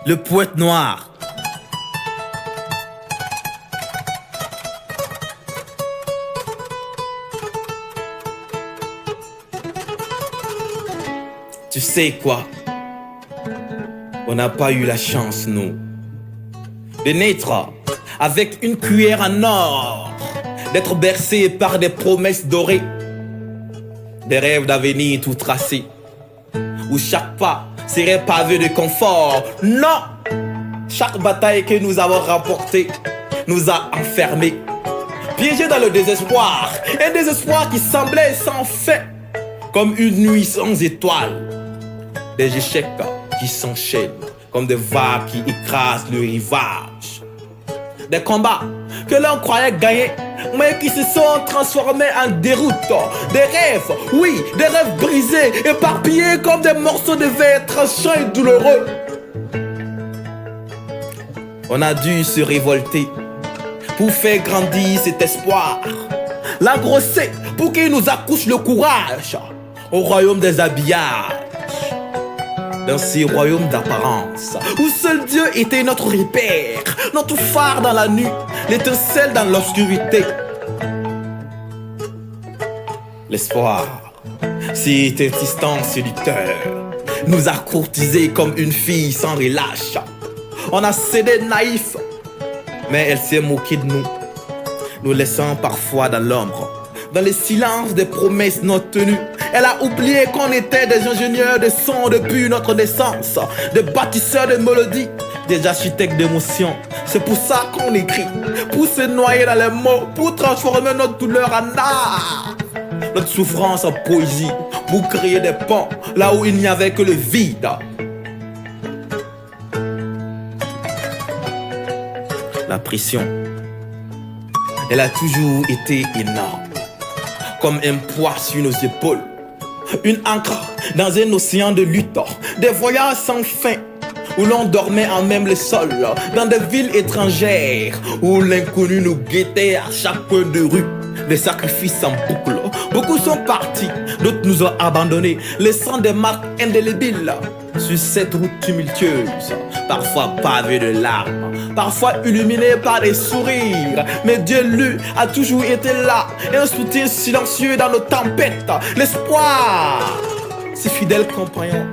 le poète noir. Tu sais quoi? On n'a pas eu la chance, nous, de naître avec une cuillère en or, d'être bercé par des promesses dorées, des rêves d'avenir tout tracés, où chaque pas serait pavé de confort. Non! Chaque bataille que nous avons remportée nous a enfermés, piégés dans le désespoir, un désespoir qui semblait sans fin, comme une nuit sans étoiles, des échecs qui s'enchaînent comme des vagues qui écrasent le rivage, des combats que l'on croyait gagner mais qui se sont transformés en déroute, des rêves, oui, des rêves brisés, éparpillés comme des morceaux de verre tranchants et douloureux. On a dû se révolter pour faire grandir cet espoir, l'engrosser pour qu'il nous accouche le courage au royaume des habillages, dans ces royaumes d'apparence où seul Dieu était notre repère, notre phare dans la nuit, l'étincelle dans l'obscurité. L'espoir, cet insistant séducteur, nous a courtisés comme une fille sans relâche. On a cédé naïf, mais elle s'est moquée de nous, nous laissant parfois dans l'ombre, dans le silence des promesses non tenues. Elle a oublié qu'on était des ingénieurs de son depuis notre naissance, des bâtisseurs de mélodies, des architectes d'émotions. C'est pour ça qu'on écrit, pour se noyer dans les mots, pour transformer notre douleur en art, notre souffrance en poésie, pour créer des ponts là où il n'y avait que le vide. La pression, elle a toujours été énorme, comme un poids sur nos épaules, une ancre dans un océan de lutte, des voyages sans fin où l'on dormait en même le sol, dans des villes étrangères où l'inconnu nous guettait à chaque coin de rue, des sacrifices en boucle. Beaucoup sont partis, d'autres nous ont abandonnés, laissant des marques indélébiles sur cette route tumultueuse, parfois pavée de larmes, parfois illuminée par des sourires. Mais Dieu, lui, a toujours été là, un soutien silencieux dans nos tempêtes. L'espoir, ce fidèle compagnon,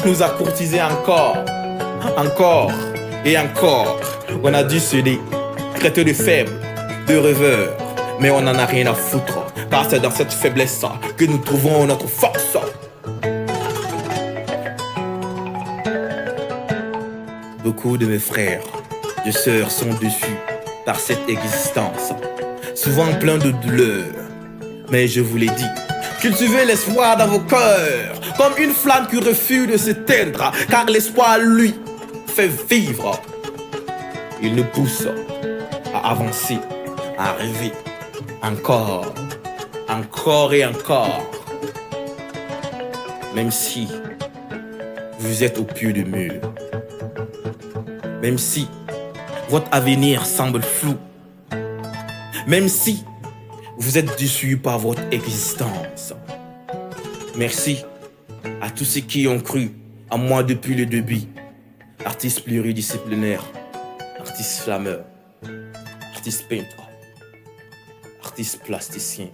nous a courtisés encore et encore. On a dû céder, traiter de faibles, de rêveurs, mais on n'en a rien à foutre, car c'est dans cette faiblesse que nous trouvons notre force. Beaucoup de mes frères et sœurs sont déçus par cette existence, souvent plein de douleur. Mais je vous l'ai dit, cultivez l'espoir dans vos cœurs, comme une flamme qui refuse de s'éteindre, car l'espoir, lui, fait vivre. Il nous pousse à avancer, à rêver, encore et encore. Même si vous êtes au pied du mur, même si votre avenir semble flou, même si vous êtes déçus par votre existence, merci à tous ceux qui ont cru en moi depuis le début. Artiste pluridisciplinaire, artiste flammeur, artiste peintre, artiste plasticien.